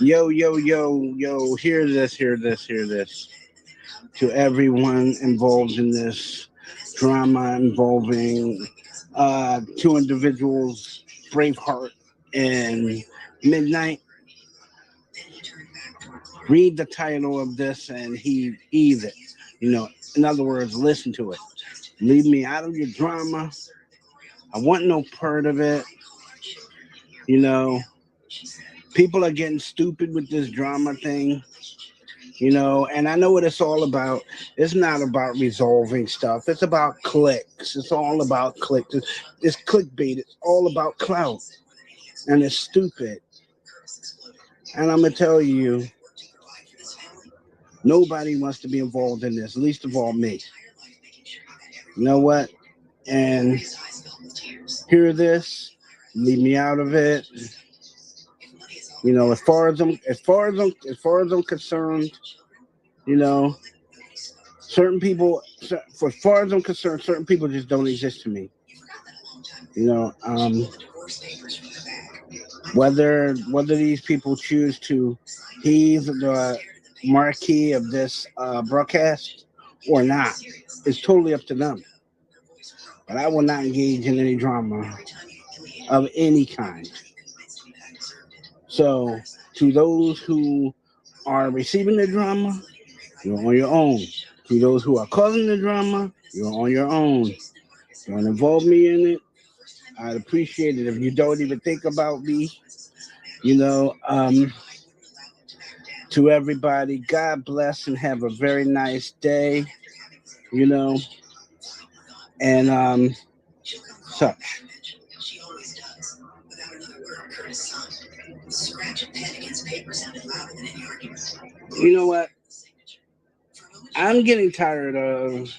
Yo, yo, yo, yo, hear this, hear this, hear this. To everyone involved in this drama involving two individuals, Braveheart and Midnight, read the title of this and heed it. In other words, listen to it. Leave me out of your drama. I want no part of it. You know, people are getting stupid with this drama thing. And I know what it's all about. It's not about resolving stuff. It's about clicks. It's all about clicks. It's clickbait. It's all about clout. And it's stupid. And I'm going to tell you, nobody wants to be involved in this, least of all me. You know what? And hear this, leave me out of it. As far as I'm concerned, you know, certain people, for as far as I'm concerned, certain people just don't exist to me. You know, whether these people choose to heed the marquee of this broadcast or not, it's totally up to them. But I will not engage in any drama of any kind. So, to those who are receiving the drama, you're on your own. To those who are causing the drama, you're on your own. Don't involve me in it. I'd appreciate it if you don't even think about me. You know, to everybody, God bless and have a very nice day. You know, and such. You know what? I'm getting tired of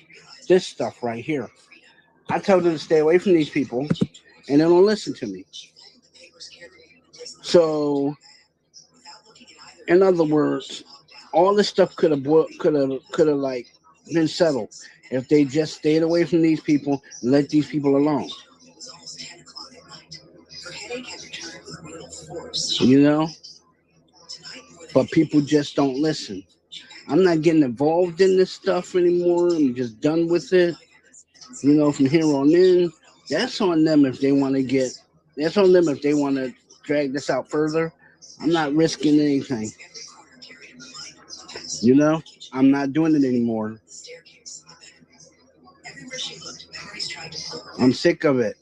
this stuff right here. I tell them to stay away from these people, and they don't listen to me. So, in other words, all this stuff could have like been settled if they just stayed away from these people and let these people alone. You know, but people just don't listen. I'm not getting involved in this stuff anymore. I'm just done with it. From here on in, that's on them if they want to get. That's on them if they want to drag this out further. I'm not risking anything. I'm not doing it anymore. I'm sick of it.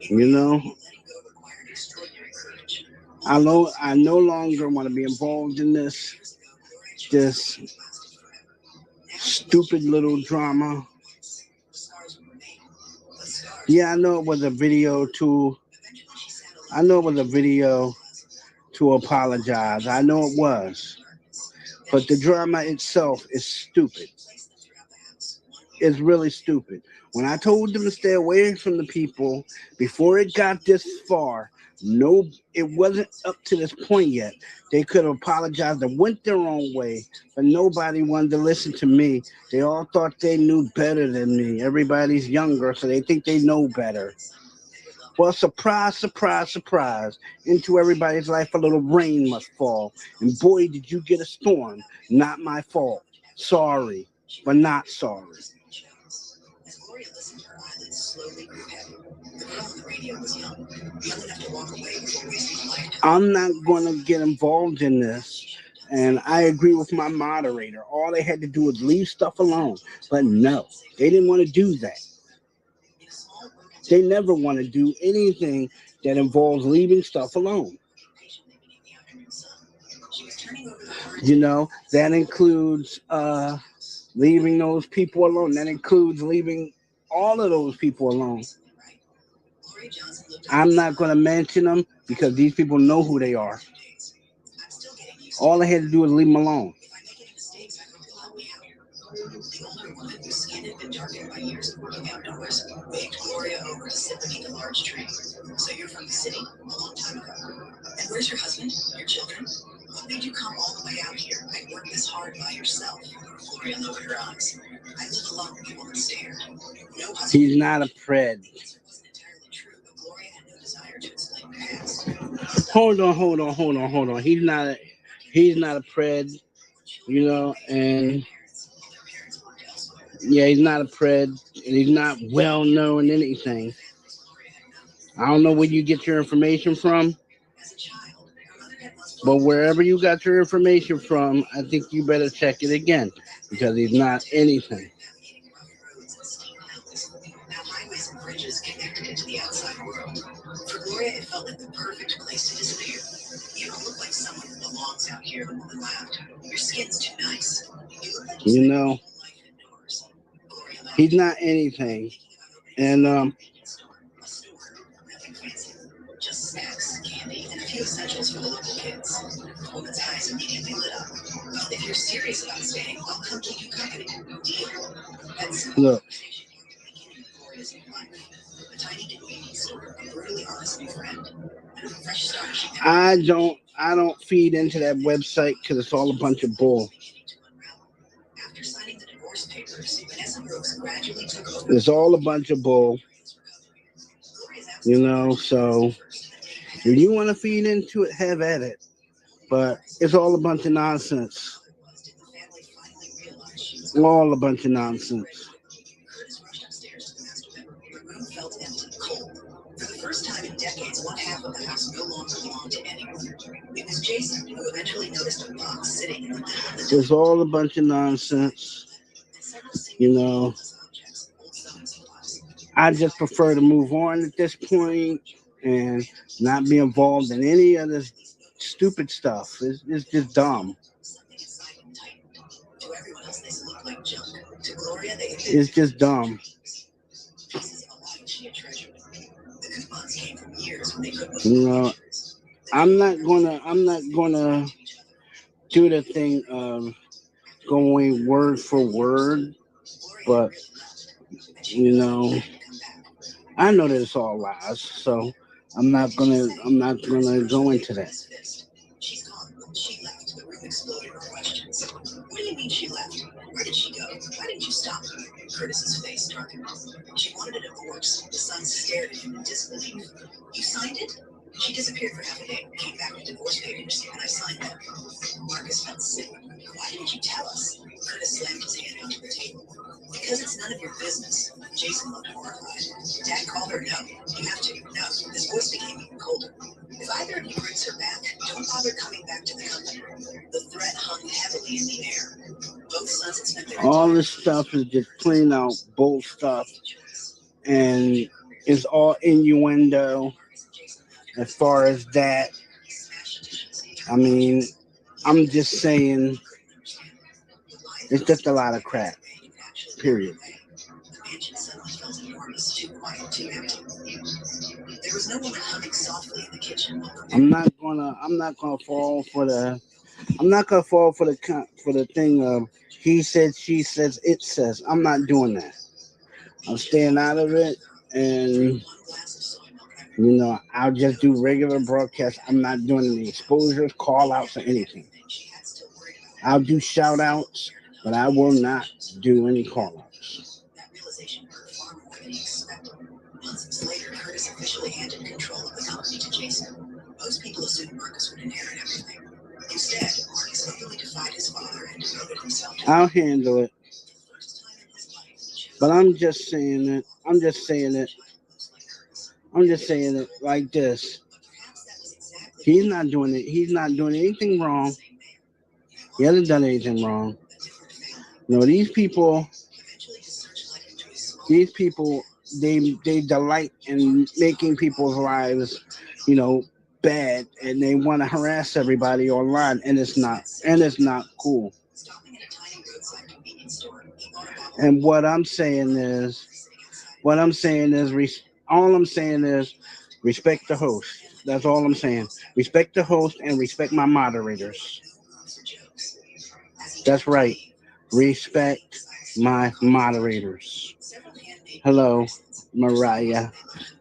You know, I no longer want to be involved in this stupid little drama. Yeah, I know it was a video to. I know it was a video to apologize. I know it was, but the drama itself is stupid. It's really stupid. When I told them to stay away from the people before it got this far, no, it wasn't up to this point yet. They could have apologized and went their own way, but nobody wanted to listen to me. They all thought they knew better than me. Everybody's younger, so they think they know better. Well, surprise, surprise, surprise. Into everybody's life, a little rain must fall. And boy, did you get a storm. Not my fault. Sorry, but not sorry. I'm not going to get involved in this. And I agree with my moderator. All they had to do was leave stuff alone. But no, they didn't want to do that. They never want to do anything that involves leaving stuff alone. That includes leaving those people alone. That includes leaving all of those people alone. I'm not going to mention them because these people know who they are. All I had to do was leave them alone. He's not a pred. Hold on. He's not a pred, and yeah, he's not a pred, and he's not well known anything. I don't know where you get your information from, but wherever you got your information from, I think you better check it again because he's not anything. You know, he's not anything, and look, I don't feed into that website because it's all a bunch of bull. It's all a bunch of bull, so if you want to feed into it, have at it. But it's all a bunch of nonsense. All a bunch of nonsense. It's all a bunch of nonsense. I just prefer to move on at this point and not be involved in any of this stupid stuff. It's just dumb. It's just dumb. You know, I'm not gonna do the thing of going word for word, but I know that it's all lies, so I'm not gonna go into that. All this stuff is just plain out bull stuff, and it's all innuendo. As far as that, I mean, I'm just saying it's just a lot of crap. Period. I'm not gonna fall for the for the thing of he said, she says, it says. I'm not doing that. I'm staying out of it, and I'll just do regular broadcasts. I'm not doing any exposures, call outs, or anything. I'll do shout outs, but I will not do any call outs. I'll handle it. But I'm just saying it. I'm just saying it like this. He's not doing it. He's not doing anything wrong. He hasn't done anything wrong. These people, they delight in making people's lives, you know, bad, and they want to harass everybody online, and it's not cool. And all I'm saying is respect the host. That's all I'm saying. Respect the host and respect my moderators. That's right. Respect my moderators. Hello, Mariah.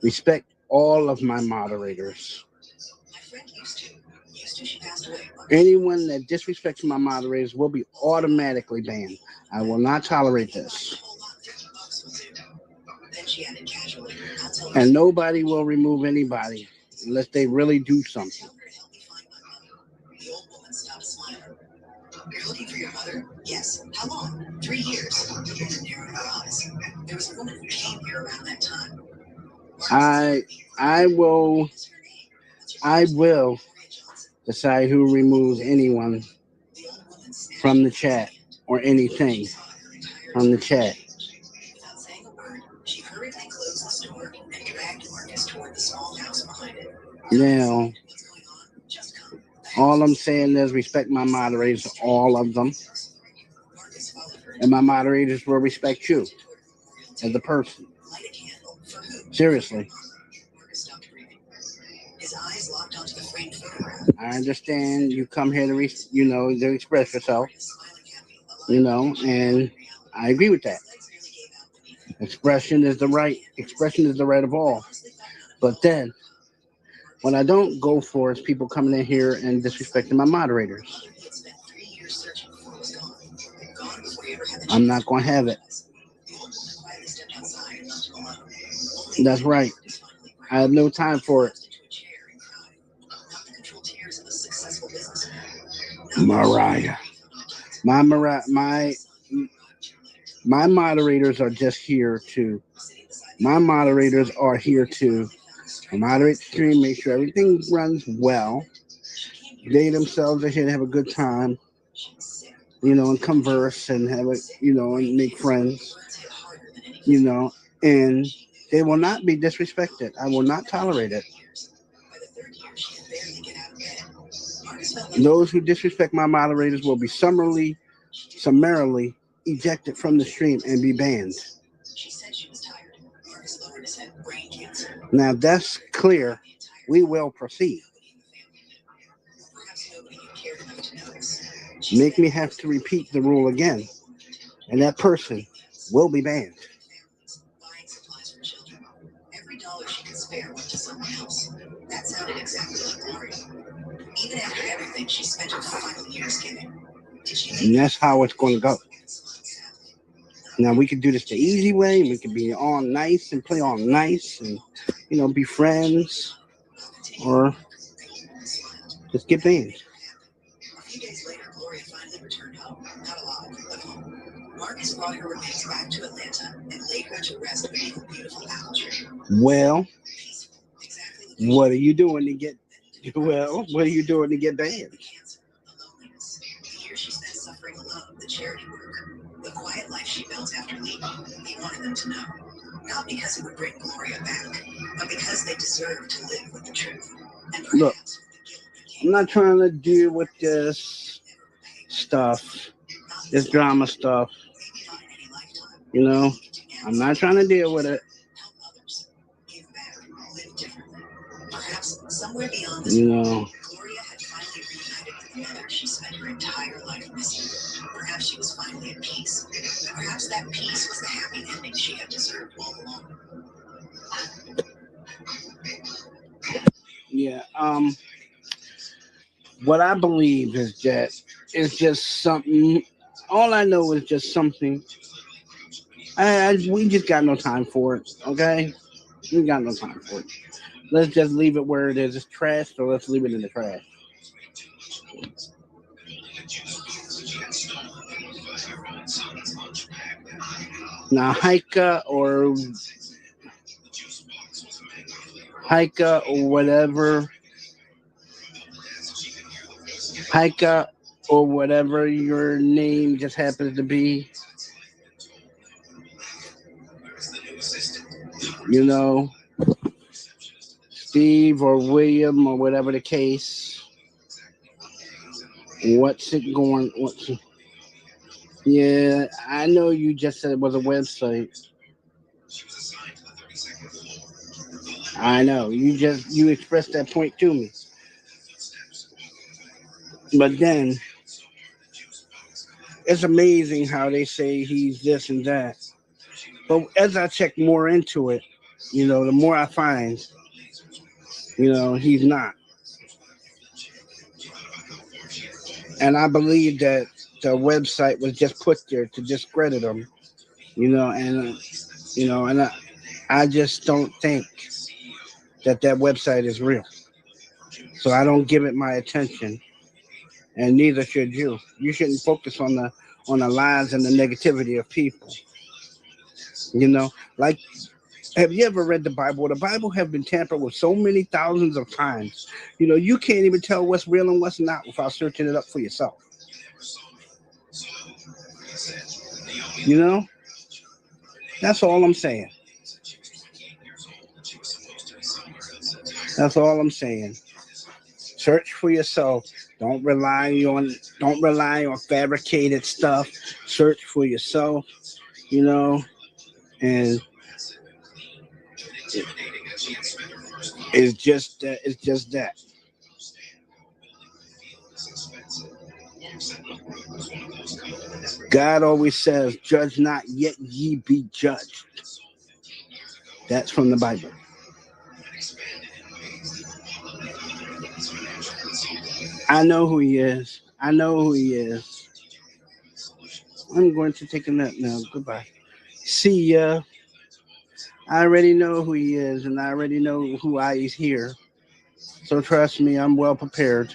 Respect all of my moderators. Anyone that disrespects my moderators will be automatically banned. I will not tolerate this. And nobody will remove anybody unless they really do something. You're looking for your mother? Yes. How long? 3 years. The woman narrowed her eyes. There was a woman who came here around that time. I will decide who removes anyone from the chat or anything from the chat. Without saying a word, she hurriedly closed the store and dragged Marcus toward the small house behind it. Now, What's going on? Just come. all I'm saying is respect my moderators, all of them, Marcus followed her. and my moderators will respect you as a person. Light a candle. For who? Seriously. Marcus stopped breathing. His eyes locked onto the framed photograph. I understand you come here to, to express yourself, Marcus, smiling happy, and I agree with that. his legs nearly gave out beneath him. Expression is the right of all. But then, what I don't go for is people coming in here and disrespecting my moderators. He had spent 3 years searching for was gone. Gone before he ever had the I'm chance not to going to have it. The old woman quietly stepped outside and left him alone. That's right. I have no time for it. Into a chair and cried. Not the controlled tears of a successful businessman. Mariah. My moderators are just here to. My moderators are here to moderate the stream, make sure everything runs well. They themselves are here to have a good time, and converse and have and make friends, and they will not be disrespected. I will not tolerate it. Those who disrespect my moderators will be summarily ejected from the stream and be banned. She said she was tired. Marcus lowered his head. Brain cancer. Now that's clear. We will proceed. Perhaps nobody you cared enough to notice. Make me have to repeat the rule again, and that person will be banned. Buying supplies for children. Every dollar she could spare went to someone else. That sounded exactly like Gloria. Even after everything she spent her final years giving. Did she And that's how it's going to go. Now we could do this the easy way. We could be all nice and play all nice and be friends, or just get banned. A few days later, Gloria finally returned home. Not alive, but home. Marcus brought her remains back to Atlanta and laid her to rest beneath a beautiful apple tree. Well, Peaceful, exactly the what are you doing to get? What are you doing to get banned? the cancer, the loneliness, the years she spent suffering alone, the charity work, the quiet life she built after leaving. He wanted them to know. Not because it would bring Gloria back, but because they deserved to live with the truth. And perhaps Look, with the guilt that I'm came not trying to deal with this stuff, this drama stuff. maybe not in any lifetime. I'm not trying to deal with it. Help others, give back, live differently. Perhaps somewhere beyond this You world, know, Gloria had finally reunited with the mother she spent her entire life missing. Perhaps she was finally at peace. Perhaps that peace was the happy ending she had deserved all along. yeah. What I believe is that it's just something. All I know is just something. We just got no time for it. Okay, we got no time for it. Let's just leave it where it is. It's trash, so let's leave it in the trash. Now, Haika or whatever your name just happens to be, Steve or William or whatever the case. What's it going? Yeah, I know you just said it was a website. I know you expressed that point to me. But then it's amazing how they say he's this and that. But as I check more into it, the more I find, he's not. And I believe that the website was just put there to discredit him, and I just don't think that website is real. So I don't give it my attention. and neither should you. You shouldn't focus on the lies and the negativity of people. You know, like, have you ever read the Bible? The Bible have been tampered with so many thousands of times. You know, you can't even tell what's real and what's not without searching it up for yourself. You know, that's all I'm saying. That's all I'm saying. Search for yourself. Don't rely on fabricated stuff. Search for yourself, you know, and it's just that. God always says, "Judge not, yet ye be judged." That's from the Bible. I know who he is. I know who he is. I'm going to take a nap now. Goodbye. See ya. I already know who he is, and I already know who I is here. So trust me, I'm well prepared.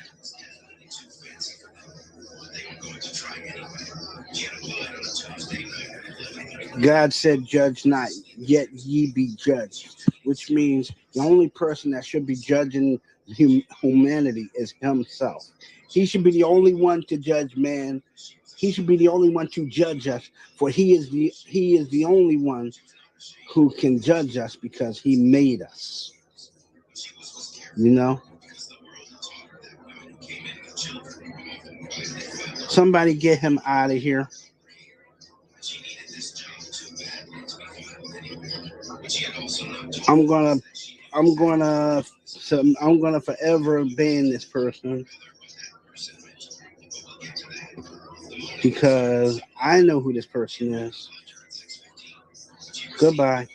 God said, "Judge not, yet ye be judged," which means the only person that should be judging humanity is himself. He should be the only one to judge man. He should be the only one to judge us, for he is the only one who can judge us because he made us. You know, somebody get him out of here. I'm gonna, I'm gonna forever ban this person because I know who this person is. Goodbye.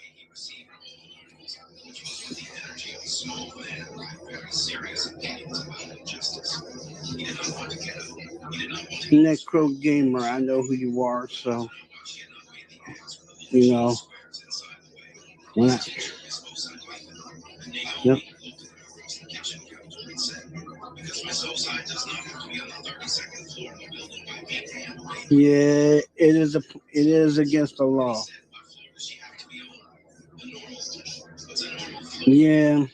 Necro Gamer, I know who you are, so you know when I, yep. Yeah, it is against the law. Yeah,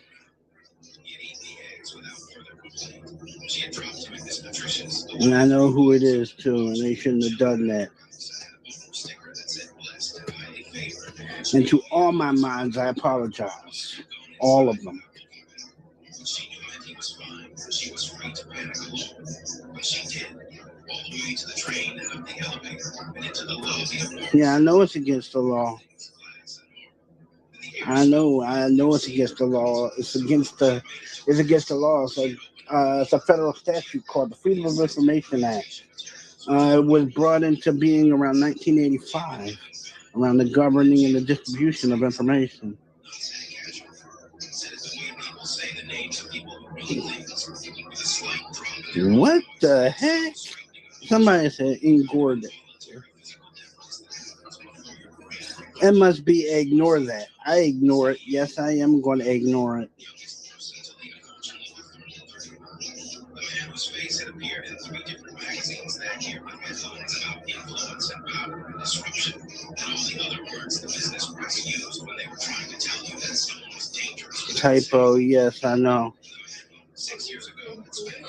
and I know who it is too, and they shouldn't have done that. And to all my minds, I apologize. All of them. Yeah, I know it's against the law. I know it's against the law. It's against the law. It's a federal statute called the Freedom of Information Act. It was brought into being around 1985, around the governing and the distribution of information. What the heck? Somebody said ignore that. It must be ignore that. I ignore it. Yes, I am going to ignore it. Typo, yes, I know.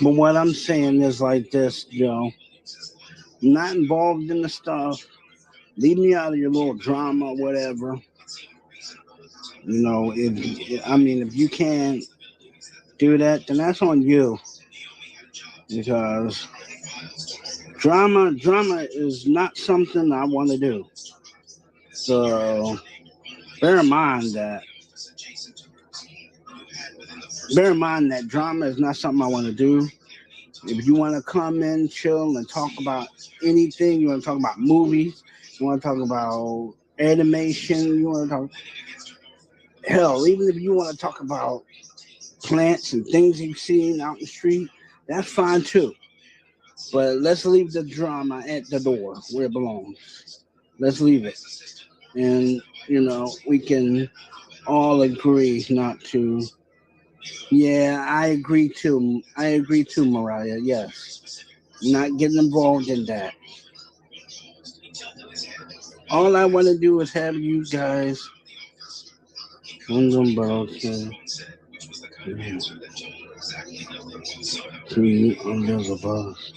But what I'm saying is like this, Joe. I'm not involved in the stuff. Leave me out of your little drama, whatever. You know, if you can't do that, then that's on you. Because drama is not something I want to do. So bear in mind that bear in mind that drama is not something I want to do. If you want to come in, chill, and talk about anything, you want to talk about movies, you want to talk about animation, you want to talk, hell, even if you want to talk about plants and things you've seen out in the street, that's fine too. But let's leave the drama at the door where it belongs. Let's leave it. And, we can all agree not to. Yeah, I agree too. I agree too, Mariah. Yes. Not getting involved in that. All I want to do is have you guys on the boat to meet under the bus.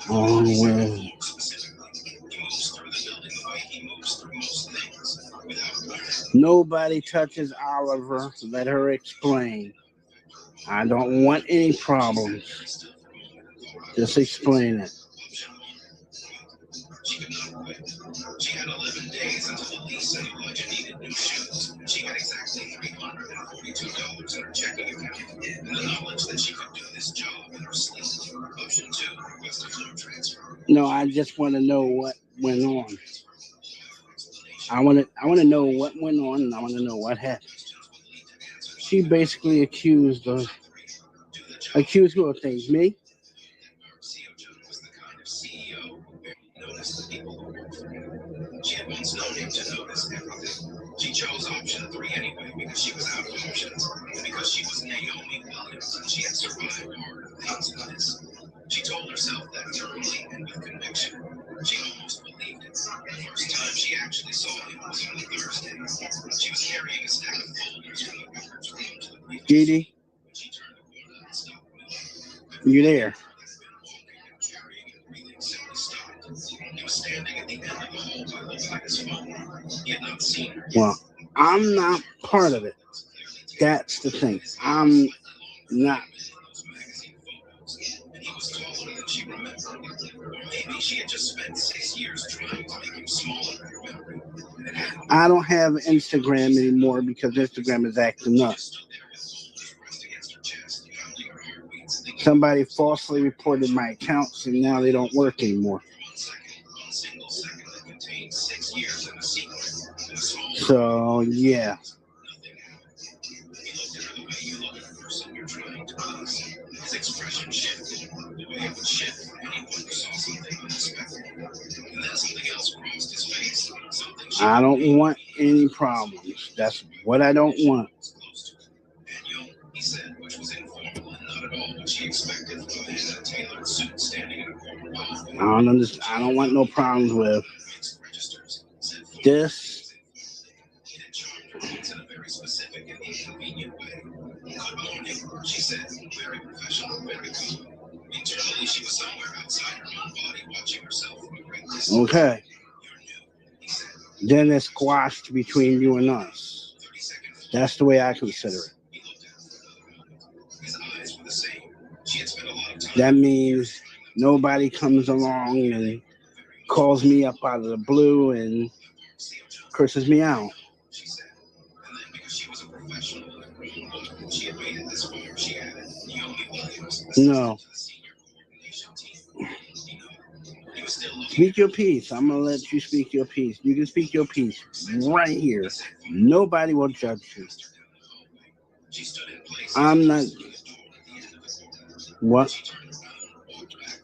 On where nobody touches Oliver. Let her explain. I don't want any problems. Just explain it. She had 11 days until the lease and budget needed new shoes. She had exactly $342 in her checking account, and the knowledge that she could do this job in her sleep. Option 2, request a time transfer. No, I just want to know what went on. I want to know what went on, and I want to know what happened. She basically accused who of things? Me? She had once known him to notice everything. She chose option 3 anyway because she was out of options. Because she was Naomi Williams and she had survived harder things than this. She told herself that terminally and with conviction. She almost believed it. The first time she actually saw him was on Thursday. She was carrying a stack of folders from the records room to the brief. Dee, she turned the corner and stopped moving. You there? He was standing at the end of the hallway looking at his phone. He had not seen her. Well, I'm not part of it. That's the thing. I'm not. He was taller than she remembered. Maybe she had just spent 6 years trying to make him smaller in her memory. I don't have Instagram anymore because Instagram is acting up. Somebody falsely reported my accounts and now they don't work anymore. So, yeah. I don't want any problems. That's what I don't want. He said, which was informal and not at all what she expected from a man in a tailored suit standing in a corner booth. I don't understand. I don't want no problems with this. He had charmed her once in a very specific and inconvenient way. Good morning, she said, very professional, very calm. Internally, she was somewhere outside her own body, watching herself from a great distance. Okay. You're new, he said. Then it's squashed between you and us. That's the way I consider it. That means nobody comes along and calls me up out of the blue and curses me out. No. Speak your piece. I'm going to let you speak your piece. You can speak your piece right here. Nobody will judge you. I'm not. What?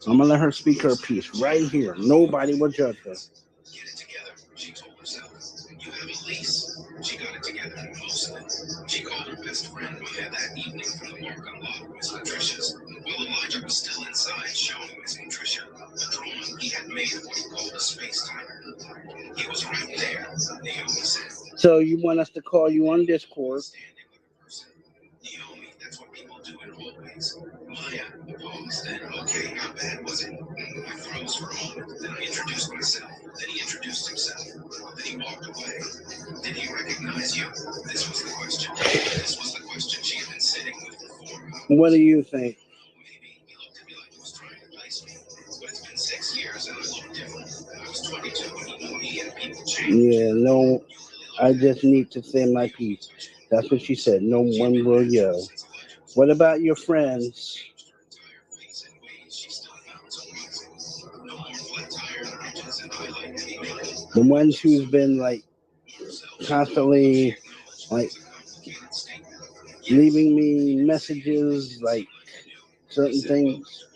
I'm going to let her speak her piece right here. Nobody will judge her. Get it together, she told herself. You have a lease. She got it together mostly. She called her best friend Maya that evening from the parking lot of Miss Patricia's. While Elijah was still inside showing Miss Patricia the drawing he had made of what he called a space timer. He was right there, Naomi said. So you want us to call you on Discord? Naomi, that's what people do in hallways. Maya paused, then, okay, how bad was it? I froze for a moment, then I introduced myself, then he introduced himself, then he walked away. Did he recognize you? This was the question. This was the question she had been sitting with before. What do you think? Maybe he looked at me like he was trying to place me, but it's been 6 years and I look different. I was 22 when he knew me and people changed. Yeah, no, I just need to say my piece. That's what she said. No one will yell. What about your friends? The ones who's been like constantly like leaving me messages like certain things.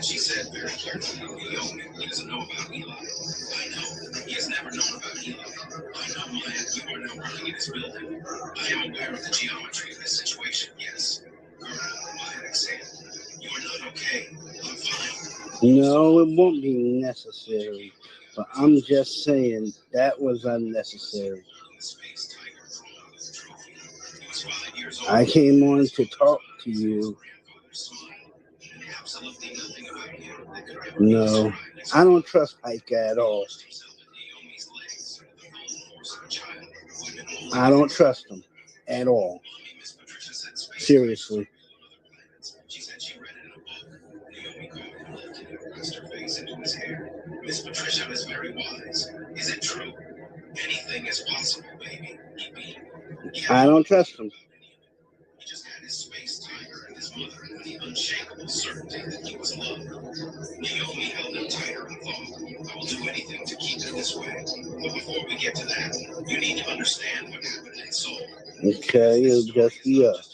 She said very carefully, he doesn't know about Eli. I know. He has never known about Eli. I know, Maya, you are now working in his building. I am aware of the geometry of this situation, yes. Maya exhaled. No, it won't be necessary. But I'm just saying that was unnecessary. I came on to talk to you. No, I don't trust Ike at all. I don't trust him at all. Seriously. Miss Patricia is very wise. Is it true? Anything is possible, baby. I don't trust him. He just had his space tiger and his mother and the unshakable certainty that he was loved. Naomi held him tighter and thought, I will do anything to keep it this way. But before we get to that, you need to understand what happened in Seoul. Okay, it'll just be us.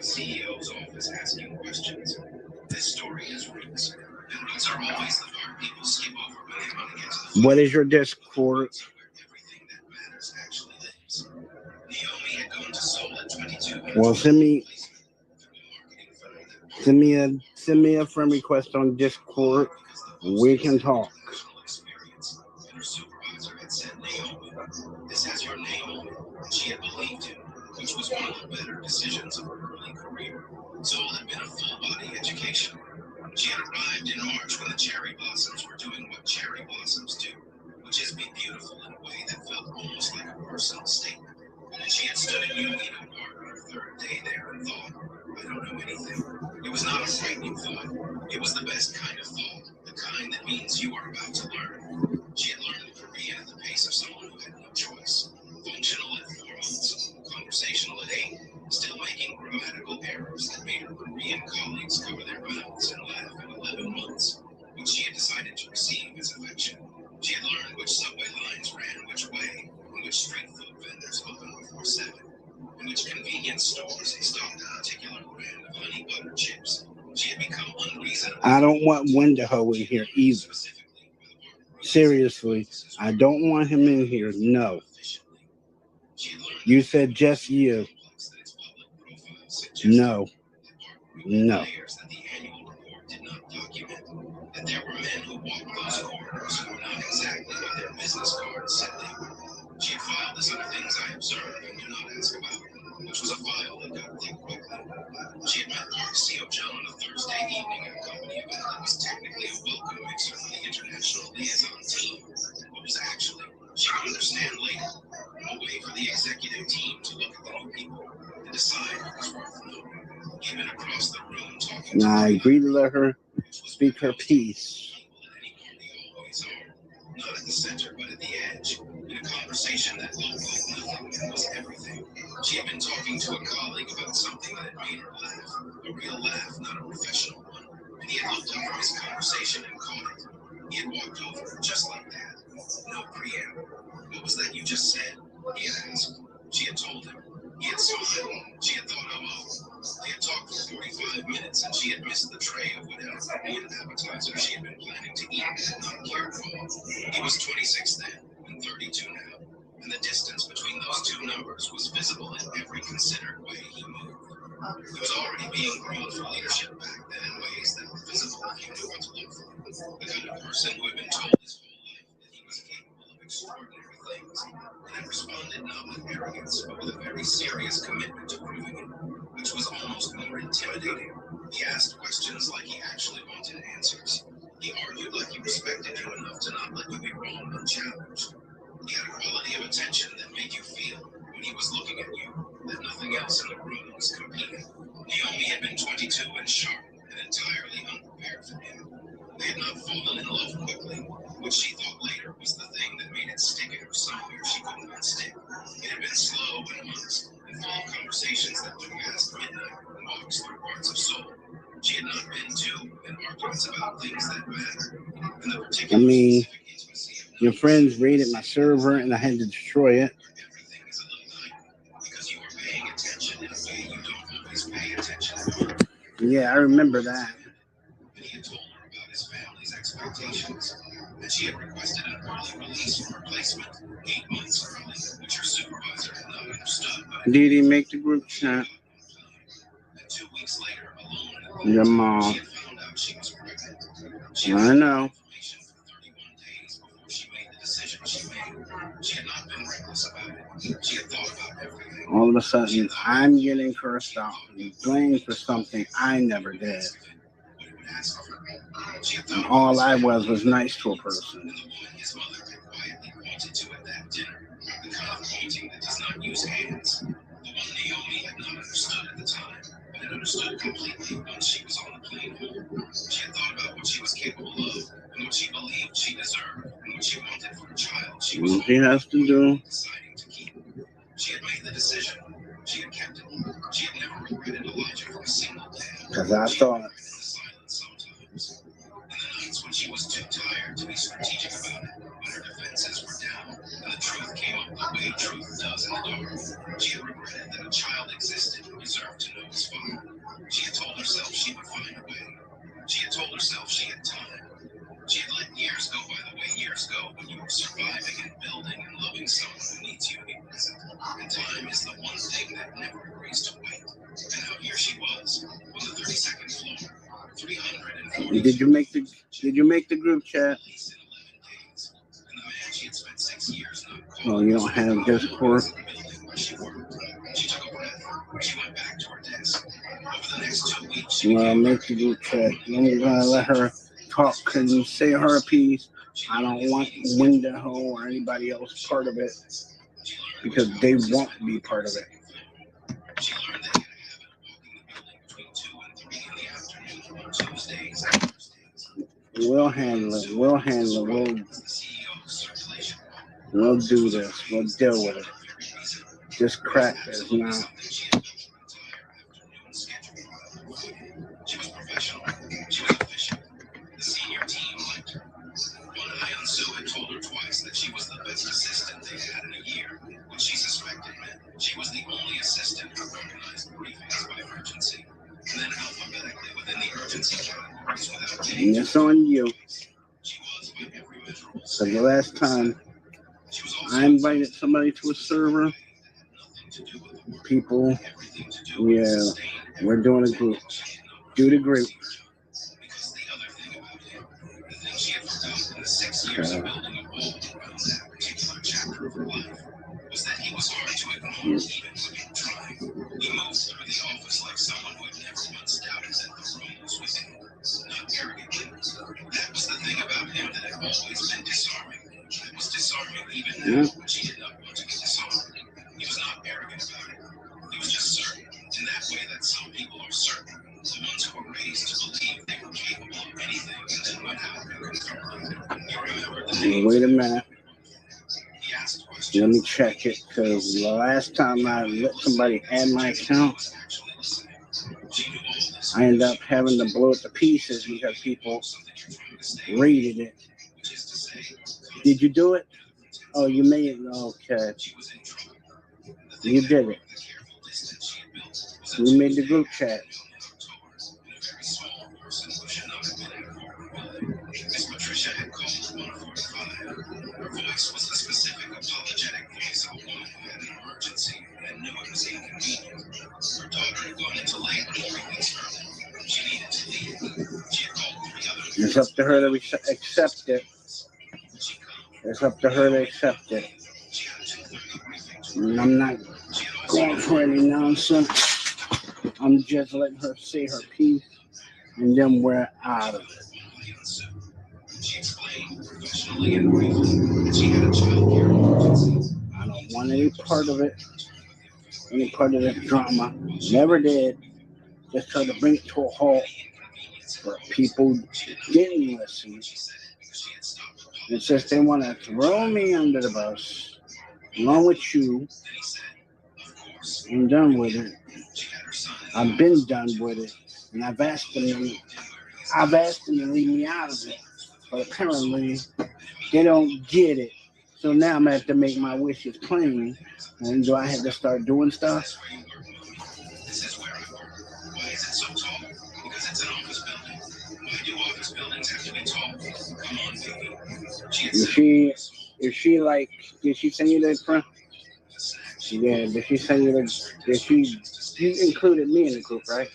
CEO's office asking questions. This story has roots. And roots are always the part people skip over when they want to get to the. What is your Discord? Everything that matters actually lives. Naomi had gone to Seoul at 22. Well, send me a friend request on Discord. We can talk. Her supervisor had said, Naomi, this has your name on it. She had believed him, which was one of the better decisions of her early career. Seoul had been a full-body education. She had arrived in March when the cherry blossoms were doing what cherry blossoms do, which is be beautiful in a way that felt almost like a personal statement. And she had stood in Ueno Park on her third day there and thought, I don't know anything. It was not a frightening thought. It was the best kind of thought, the kind that means you are about to learn. She had learned Korean at the pace of someone who had no choice. Functional at 4 months, conversational at 8, still making grammatical errors that made her Korean colleagues cover their mouths and laugh at 11 months, which she had decided to receive as affection. She had learned which subway lines ran which way, and which street food vendors opened before 7, and which convenience stores stocked a particular brand of honey butter chips. She had become unreasonable. I don't want Wendigo in here either. Seriously, I don't want him in here. No. You said just you. No. No. That there were men who walked those corridors who were not exactly what their business cards said they were. She had filed this under things I observed and do not ask about, which was a file that got thick quickly. She had met Park Seo-jung on a Thursday evening at a company event that was technically a welcome mixer for the international liaison team, but was actually, she would understand later, a way for the executive team to look at the new people, to decide what was worth knowing. He had been across the room talking to I agreed to let her speak her piece. Not at the center, but at the edge. In a conversation that looked like nothing and was everything. She had been talking to a colleague about something that had made her laugh. A real laugh, not a professional one. And he had looked up from his conversation and caught it. He had walked over just like that. No preamble. What was that you just said? He had asked. She had told him. He had smiled. She had thought, oh. They had talked for 45 minutes and she had missed the tray of whatever Korean appetizer she had been planning to eat and had not cared for. He was 26 then and 32 now, and the distance between those two numbers was visible in every considered way he moved. He was already being groomed for leadership back then in ways that were visible if you knew what to look for. The kind of person who had been told his whole life that he was capable of extraordinary things, and had responded not with arrogance, but with a very serious commitment to proving it, which was almost more intimidating. He asked questions like he actually wanted answers. He argued like he respected you enough to not let you be wrong unchallenged. He had a quality of attention that made you feel, when he was looking at you, that nothing else in the room was competing. Naomi had been 22 and sharp, and entirely unprepared for him. They had not fallen in love quickly, which she thought later was the thing that made it stick in her somewhere she couldn't unstick. It had been slow and honest, and full of conversations that went past midnight and walks through parts of Seoul. She had not been too in arguments about things that matter. And the particular specific intimacy of your friends raided my server and I had to destroy it. Everything is a little heightened because you are paying attention in a way you don't always pay attention. Yeah, I remember that. And he had told her about his family's expectations, and she had requested an early release from her placement, 8 months early, which her supervisor had not understood. Did he make the group chat? And 2 weeks later, alone in a Your mom. I know. All of a sudden, I'm getting cursed out and blamed for something I never did. And all I was nice to a person. Naomi had not understood at the time, but had understood completely once she was on the plane home. She had thought about what she was capable of, and what she believed she deserved, and what she wanted for a child. She was has to do. Deciding to keep. She had made the decision. She had kept it. She had never regretted Elijah for a single day. Because I thought. Sometimes. In the nights when she was too tired to be strategic about it, when her defenses were down, and the truth came up the way truth does in the dark. She had regretted that a child existed who deserved to know his father. She had told herself she would find a way. She had told herself she had time. She had let years go by the way years go when you were surviving and building and loving someone who needs you to be present. And time is the one thing that never agrees to wait. And now here she was on the 32nd floor, 340. Did you make the group chat? Oh, you don't have Discord? She took a breath. She went back to her desk. Over the next 2 weeks, well, make the group chat. I'm gonna let her talk and say her piece. I don't want Windaho or anybody else part of it because they won't be part of it. She learned that he had a habit of walking the building between 2 and 3 in the afternoon on Tuesdays and Thursdays. We'll handle it. We'll do this. We'll deal with it. This crack is not. She was professional. She was efficient. The senior team liked her. One Ion Sue had told her twice that she was the best assistant they had in a year, which she suspected meant she was the only assistant who organized briefings by urgency, and then alphabetically within the urgency categories without taking. It's on you. She was by every measurable. So the last time I invited somebody to a server, people, yeah, we're doing a group. Do the group. Because the other thing about him, the thing she had forgotten in the 6 years of building a wall around that particular chapter of her life, was that he was hard to ignore even when you tried. He moved through the office like someone who had never once doubted that the room was with him, not arrogantly. That was the thing about him that had always been disarming. It was disarming even now when she did not want to be disarmed. He was not arrogant about it. He was just certain, in that way that some people are certain. The ones who were raised to believe they were capable of anything until it happened and confirmed. You remember the name? Wait a minute. He asked questions. Let me check it, because the last time I let somebody add my account, I ended up having to blow it to pieces because people rated it. Did you do it? Oh, you made it? Okay. You did it. You made the group chat. Miss Patricia had called 145. Her voice was the specific apologetic voice of a woman who had an emergency and knew it was inconvenient. Her daughter had gone into labor 3 weeks early. She needed to leave. She had called 3 other. It's up to her to accept it. It's up to her to accept it. And I'm not going for any nonsense. I'm just letting her say her piece, and then we're out of it. She explained professionally and briefly that she had a child care emergency. I don't want any part of it, any part of that drama. Never did. Just try to bring it to a halt. But people didn't listen. It's just they want to throw me under the bus, along with you. I'm done with it. I've been done with it, and I've asked them to leave me out of it. But apparently, they don't get it. So now I'm going to have to make my wishes plain. And do I have to start doing stuff? This is where I work. Why is it so tall? Because it's an office building. Why do office buildings have to be tall? Come on, baby. Did she send you the front? Yeah, you included me in the group, right?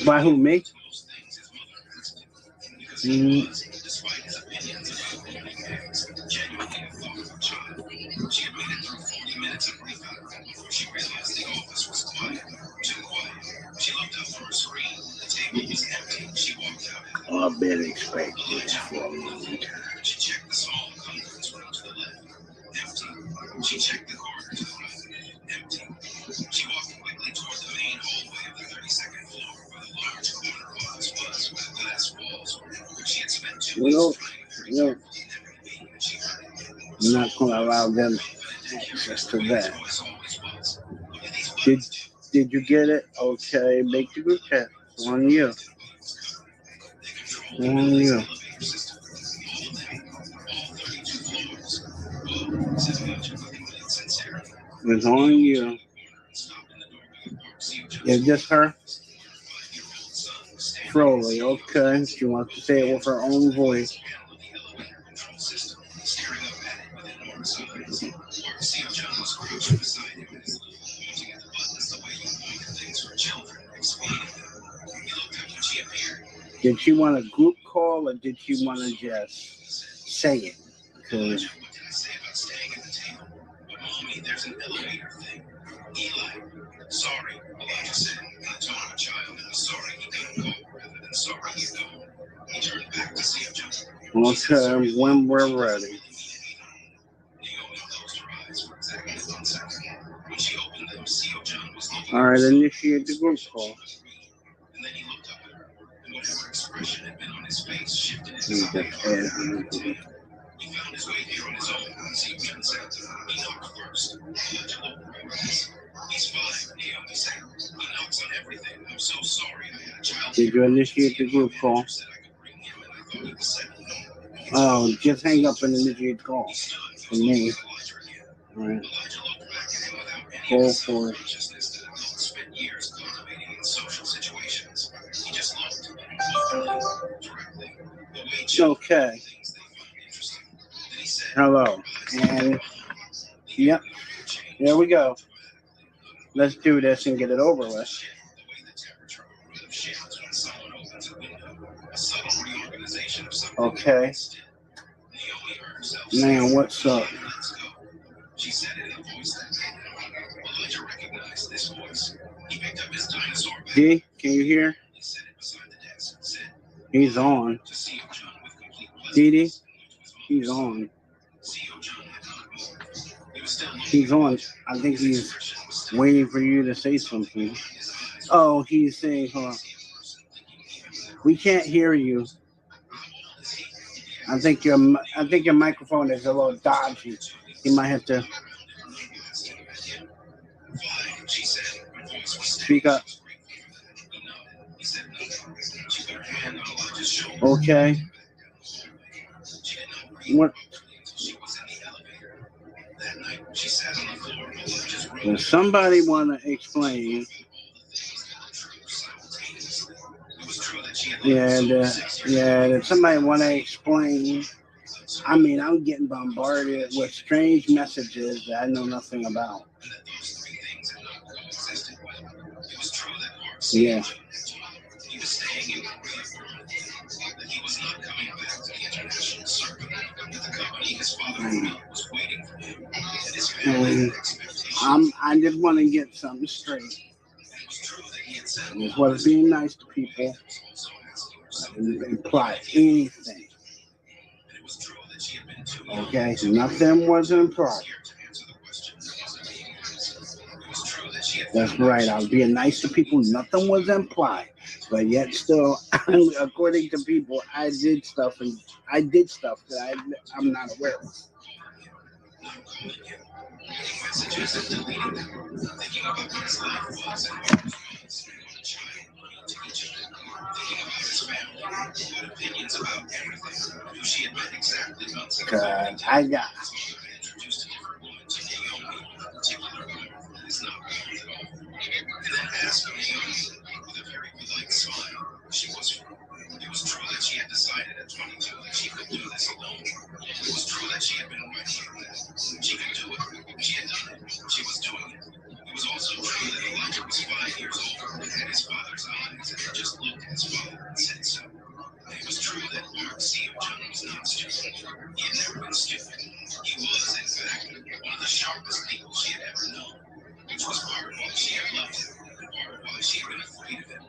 By who, me? Despite his opinions about women parents, genuinely a thoughtful child. She had made it through 40 minutes of rebound before she realized the office was quiet. Too quiet. She looked up from her screen. The table was empty. She walked out. I've been expecting this for a long time. She checked the small conference room to the left. Empty. She checked the corridor to the right. Empty. She walked quickly toward the main hallway of the 32nd floor where the large corner office was with glass walls. She had spent 2 weeks trying I'm not going to allow them access to that. Did you get it? Okay, make the group chat. On you. On you. It's on you. Is this her? Crowley, okay. She wants to say it with her own voice. Did she want a group call or did she want to just say it? Because there's an elevator thing. Eli, sorry, Elijah said in the tone of a child. Sorry he couldn't go rather than sorry you go. He turned back to see him. Okay, when we're ready. Naomi closed her eyes for exactly 1 second. When she opened them, Seo John was looking. All right, initiate the group call. And then he looked up at her, and whatever expression had been on his face shifted his He found his way here on his own. Seo John said, he knocked first. Elijah looked right. He's fine, Naomi said. He knocks on everything. I'm so sorry I had a child. Did you initiate the group call? Oh, just hang up and initiate the call. For me. All right. Go for it. Spent years cultivating in social situations. He just looked directly. Okay. Hello. And yep. There we go. Let's do this and get it over with. Okay. Man, what's up? She said it in a voice that Elijah recognized this voice. He picked up his dinosaur bag. D, can you hear? He set it beside the desk. Said, he's on. Dee Dee, he's on. He's on. I think he's waiting for you to say something. Oh, he's saying, we can't hear you. I think your microphone is a little dodgy. You might have to speak up. Okay. What? Does somebody want to explain? Does somebody want to explain? I mean, I'm getting bombarded with strange messages that I know nothing about. Yeah. I just want to get something straight. As well as being nice to people and imply anything. Okay, nothing was implied. That's right. I was being nice to people. Nothing was implied, but yet still, according to people, I did stuff that I'm not aware of. God, I got. It was true that she had decided at 22 that she could do this alone. It was true that she had been ready for that. She could do it. She had done it. She was doing it. It was also true that Elijah was 5 years old and had his father's eyes and had just He had never been stupid. He was, in fact, one of the sharpest people she had ever known, which was part of why she had loved him, and part of why she had been afraid of him,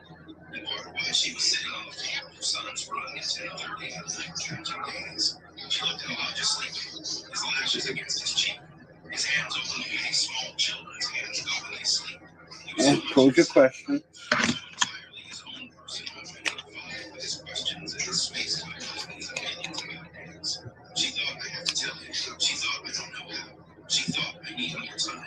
and part of why she was sitting on the floor of Son's Run at 10:30 at night counting days. She looked at Elijah sleeping, his lashes against his cheek, his hands open the way small children's hands go when they sleep. And pose your question. Entirely his own person, unidentified with his questions and his space titles and his opinions about things. She thought, I have to tell him. She thought, I don't know how. She thought, I need more time.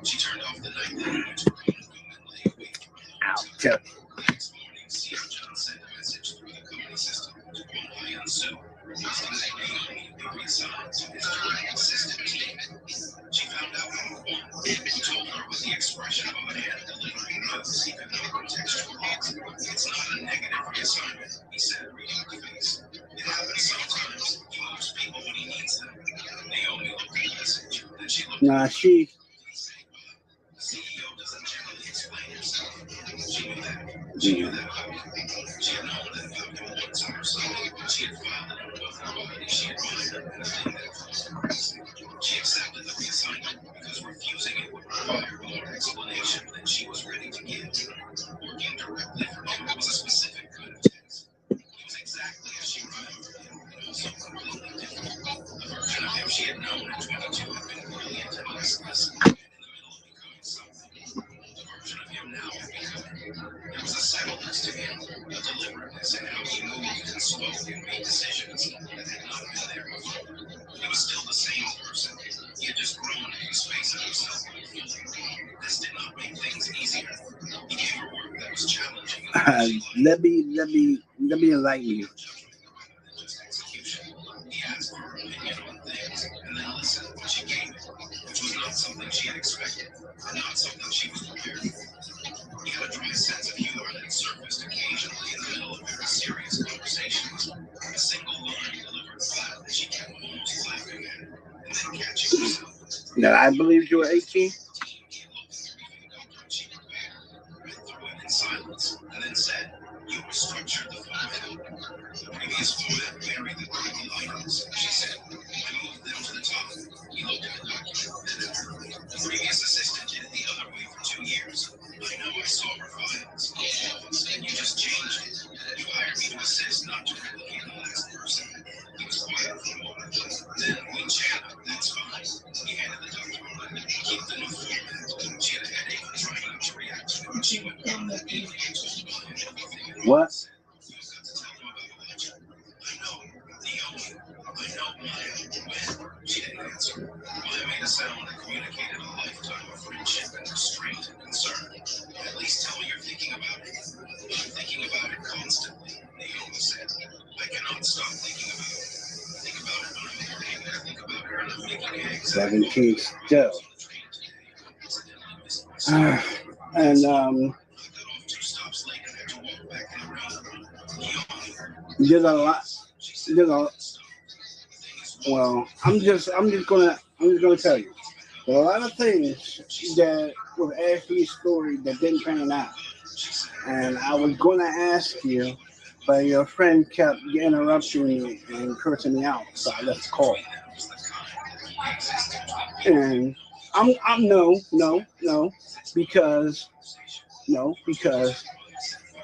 She turned off the night light, went to her own room, and lay awake for a long time. The next morning, C.R. John sent a message through the company system to Kwon and Sue, asking that Naomi be reassigned to his direct assistant team. She found out from Kwon, who told her with the expression of a man delivering news he could not contextualize. It's not a negative reassignment, he said, reading the face. It happens sometimes. He moves people when he needs them. Naomi looked at the message, then she looked Nah, she. The CEO doesn't generally explain himself. She knew that. She knew that about him. She had known that about him once on her side. She had filed it on both her body. She admired and the thing that caused her. She accepted the reassignment because refusing it would require more explanation than she was ready to give. Working directly for him was a specific kind of test. He was exactly as she remembered him, and also completely different. The version of him she had known at 22 had been brilliant and restless, and in the middle of becoming something. The version of him now had become. There was a settledness to him, a deliberateness in how he moved and spoke and made decisions that had not been there before. He was still the same person. He had just grown into a space of himself more fully. This did not make things easier. He gave her work that was challenging. Let me enlighten you. Execution. He asked her opinion on things and then listened when she gave it, which was not something she had expected and not something she was prepared for. He had a dry sense of humor that surfaced occasionally in the middle of very serious conversations. A single line delivered flat that she kept almost laughing at and then catching herself. That I believed you were 18? He looked at the briefing document she prepared, read through it in silence, and then said, "You restructured the format. The previous format buried the critical items," she said. "I moved them to the top." He looked at the document, then at her. "The previous assistant did it the other way for 2 years. I know, I saw her files. And you just changed it. You hired me to assist, not to replicate the last person." He was quiet for a moment. "Then we chat. That's fine." He handed the document. "Keep the new format." She had a headache trying not to react to it when she went down that day. What? You've got to tell him about Elijah. I know. Naomi. I know Maya. When? She didn't answer. Maya made a sound that communicated a lifetime of friendship and restraint and concern. "At least tell me you're thinking about it." "I'm thinking about it constantly," Naomi said. "I cannot stop thinking about it. I think about it when I'm working. I think about her and I'm making eggs. 17 still. And I got off 2 stops late and had to walk back in the rain. there's a lot. There's a well. I'm just gonna tell you. There are a lot of things that with Ashley's story that didn't pan out, and I was gonna ask you, but your friend kept interrupting me and cursing me out, so I left the call. And I'm because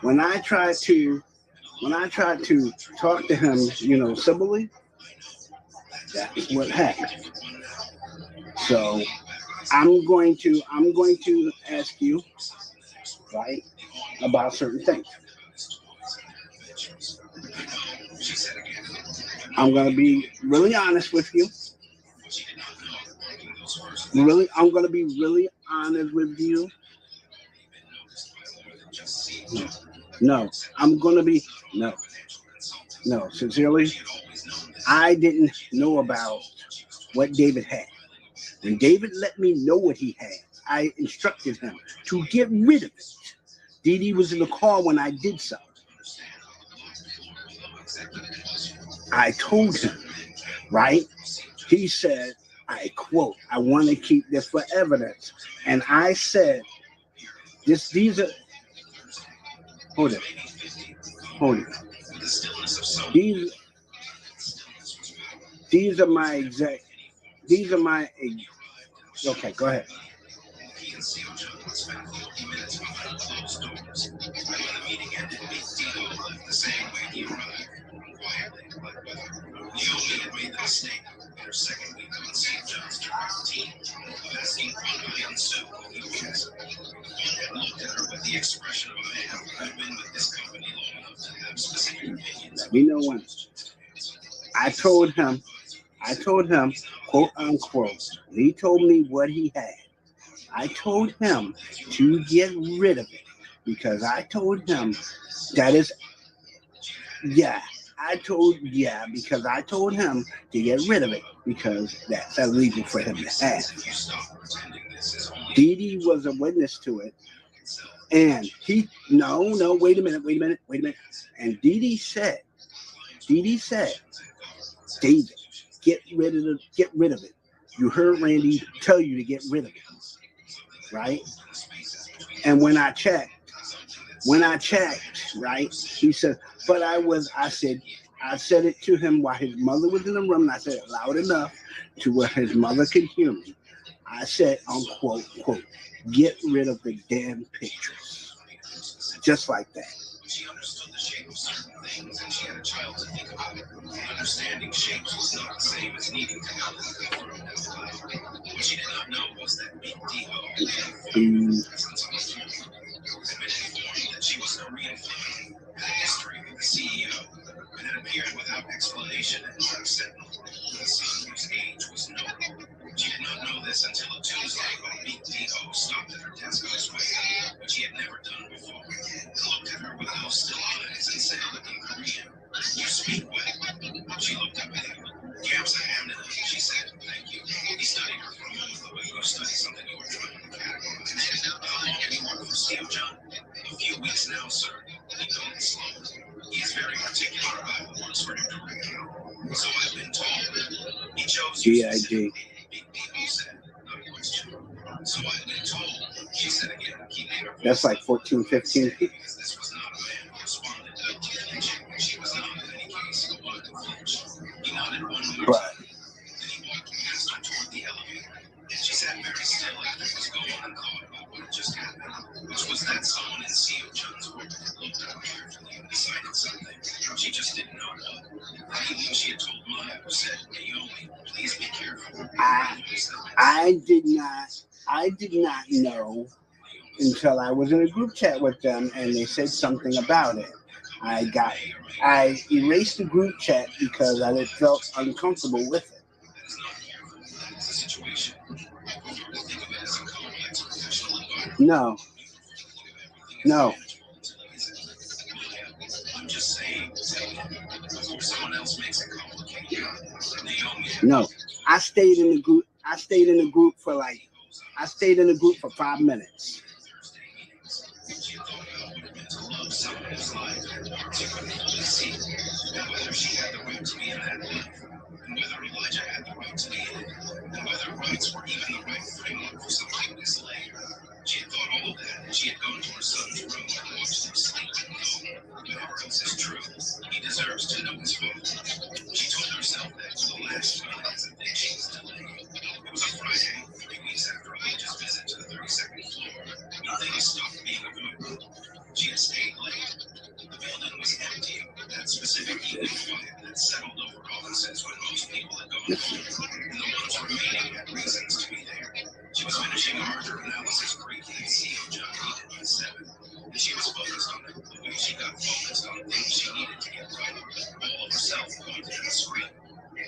when I tried to talk to him, civilly, that's what happened. So I'm going to ask you, right, about certain things. I'm going to be really honest with you. I'm going to be really honest with you. No, I'm going to be, no, sincerely, I didn't know about what David had. When David let me know what he had, I instructed him to get rid of it. Dee Dee was in the car when I did so. I told him, right? He said, I quote, "I want to keep this for evidence." And I said, these are, hold it. These, These are my exact. These are my. Okay, go ahead. He and Seal John spent 40 minutes behind closed doors. And when the meeting ended, Big Digo left the same way he arrived, quietly, like weather. Naomi had made the mistake in her second week on Seal John's direct team of asking Fungi and Sue who he was. One had looked at her with the expression of a man who had been with his company long enough to have specific opinions. You know what? I told him, quote unquote, he told me what he had. I told him to get rid of it because I told him that is, because I told him to get rid of it because that's illegal for him to have. Dee Dee was a witness to it. And no, wait a minute. And Dee Dee said, David, get rid of it. You heard Randy tell you to get rid of it. Right? And when I checked, right, he said, but I said it to him while his mother was in the room, and I said it loud enough to where his mother could hear me. I said, unquote, quote, get rid of the damn pictures. Just like that. She understood the shape of certain things, and she had a child to think about it. Understanding shapes was not the same as needing to know the cover of that file. What she did not know was that Big Digo had been informed that she was Korean flying, had a history with the CEO, and had appeared without explanation in Mark Sentinel, the son whose age was known. She did not know this until a Tuesday when Big Digo stopped at her desk on his way, which he had never done before, and looked at her with those still eyes and said in Korean, "You speak well." She looked up at him. She said, "Thank you." He studied her for a moment the way you study something you were trying to categorize. How long have you worked for Steve John? A few weeks now, sir. He nodded slowly. He is very particular about who works for him directly. So I've been told. He chose you specifically. Big Digo said, no question. So I've been told. She said again, keeping her voice. That's like 14, 15 feet. Because this was not a man who responded to flinching. She was not, in any case, a woman who flinched. He nodded one more time. Then he walked past her toward the elevator. And she sat very still after he was gone and thought about what had just happened, which was that someone in Seal John's work had looked at her carefully and decided something. She just didn't know what. That evening she had told Maya, who said, Naomi, please be careful. I did not know until I was in a group chat with them and they said something about it. I erased the group chat because I felt uncomfortable with it. No. I'm just saying, before someone else makes it complicated. No. I stayed in the group for 5 minutes. She thought about what it meant to love someone whose life had parts you couldn't fully see, and whether she had the right to be in that life, and whether Elijah had the right to be in it, and whether rights were even the right framework for something this late. She had thought all of that, and she had gone to her son's room and watched him sleep. Whatever else is true, he deserves to know his father. She told herself that for the last time as a thing she was delaying. It was a Friday, 3 weeks after Elijah's visit to the 32nd floor. Nothing stopped being avoidable. She had stayed late. The building was empty. That specific evening quiet that settled over offices when most people had gone home, and the ones remaining had reasons to be there. She was finishing a merger analysis brief that CEO John needed by 7, and she was focused on it the way she got focused on things she needed to get right, all of herself pointed at the screen.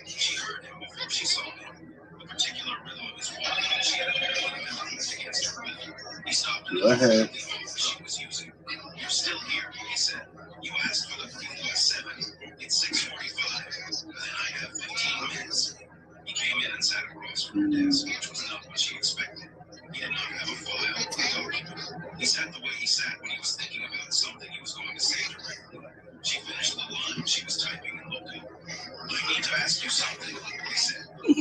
She heard him before she saw him. The particular rhythm of his walking, she had apparently memorized against her will. He stopped and looked at the office she was using. You're still here, he said. You asked for the brief by 7. It's 6:45. Then I have 15 minutes. He came in and sat across from her desk, which was not what she expected. He did not have a file or a document. He sat the way he sat when he was thinking about something he was going to say directly. She finished the line she was typing and looked up. I need to ask you something, he said. Okay,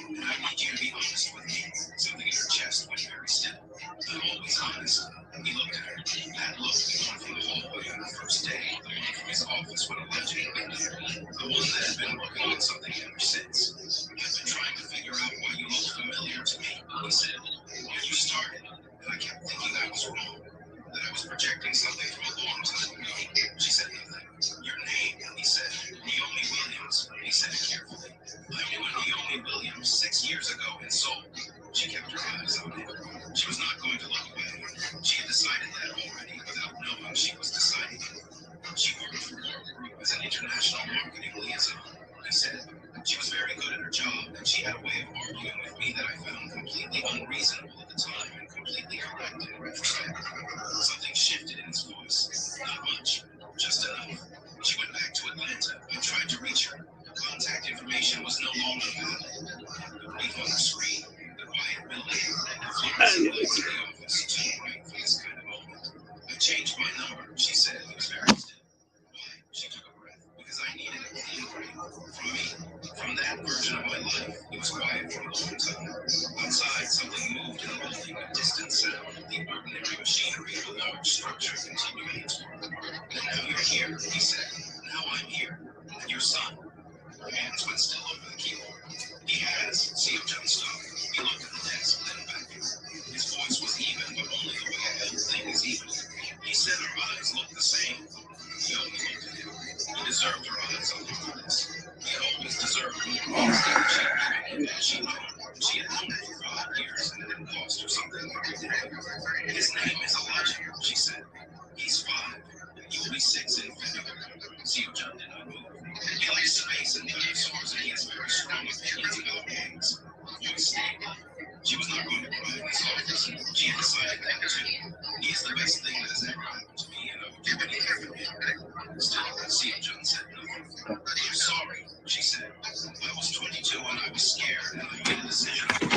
and I need you to be honest with me. Something in her chest went very still. I'm always honest. He looked at her. That look, the one from the hallway on the first day, the one from his office when Elijah had been there, the one that had been working on something ever since. Naomi Williams 6 years ago in Seoul. She kept her eyes on him. She was not going to look away. She had decided that already without knowing she was deciding it. She worked for Corp Group as an international marketing liaison, he said. She was very good at her job, and she had a way of arguing with me that I found completely unreasonable at the time and completely correct in retrospect. Something shifted in his voice. Not much, just enough. She went back to Atlanta. I tried to reach her. Contact information was no longer valid. The brief on the screen, the quiet building, the fluorescent lights in the office, too bright for this kind of moment. I changed my number, she said. He was very still. Why? She took a breath. Because I needed a clean break. From me. From that version of my life. It was quiet for a long time. Outside, something moved in the building, a distant sound, the ordinary machinery of a large structure continuing its work. And now you're here, he said. Now I'm here. And your son. Her hands went still over the keyboard. He has, Seo Jun stopped. He looked at the desk, then back. His voice was even, but only the way a held thing is even. He said her eyes looked the same. He only looked at him. He deserved her eyes on this. He had always deserved more honesty than she'd given him, and she knew. She had known it for 5 years, and it had cost her something every day. His name is Elijah, she said. He's 5. He will be 6 in February. Seo Jun did not move. He likes space and dinosaurs, and he has very strong opinions about eggs. Voice stayed. She was not going to cry in his office. She had decided that too. He is the best thing that has ever happened to me, and I would do anything for him. Still, Seo Jun said nothing. I'm sorry, she said. I was 22 and I was scared, and I made a decision. But I'm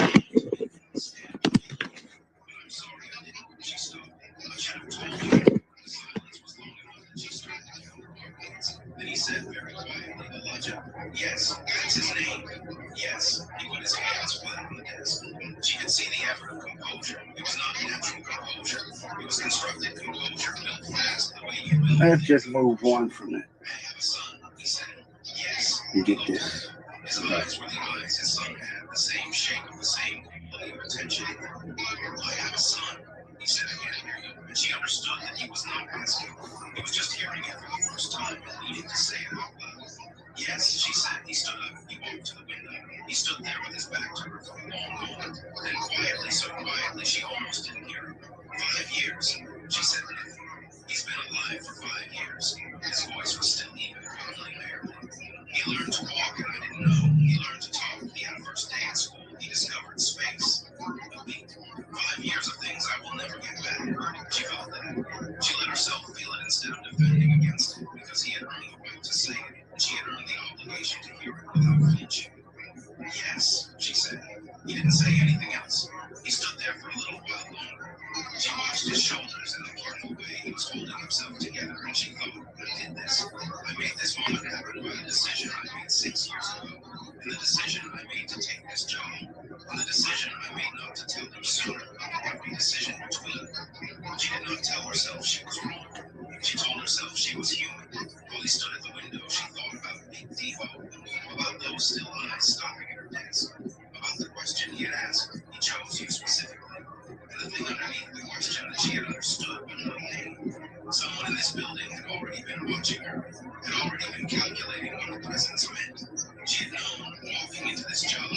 sorry I didn't. She stopped. I should have told you. The silence was long enough that she started to count her heartbeats. Then he said very quietly, Elijah. Yes, that's his name. Yes. He put his hands flat on the desk. She could see the effort of composure. It was not natural composure. It was constructed composure, built fast the way you build. Let's just move on from it. I have a son, he said. Yes. You get this. His eyes were the eyes his son had, the same shape, the same quality of attention. I have a son, he said again, and she understood that he was not asking. He was just hearing it for the first time and needing to say it out loud. Yes, she said. He stood up. He walked to the window. He stood there with his back to her for a long moment. Then quietly, so quietly she almost didn't hear him. 5 years, she said. He's been alive for 5 years. His voice was still even, only barely. He learned to walk and I didn't know. He learned to talk. He had a first day at school. He discovered space. A beat. 5 years of things I will never get back. She felt that. She let herself feel it instead of defending against it, because he had earned the right to say it, and she had earned the obligation to hear it without flinching. Yes, she said. He didn't say anything else. He stood there for a little while longer. She watched his shoulders in the careful way he was holding himself together, and she thought, I did this. I made this moment happen by a decision I made 6 years ago, and the decision I made to take this job, and the decision I made not to tell him sooner, every decision between. She did not tell herself she was wrong. She told herself she was human. While he stood at the window, she thought about Big Devo, about those still eyes stopping at her desk, about the question he had asked. He chose you specifically. And the thing underneath the question that she had understood but not named. Someone in this building had already been watching her, had already been calculating what her presence meant. She had known, walking into this job,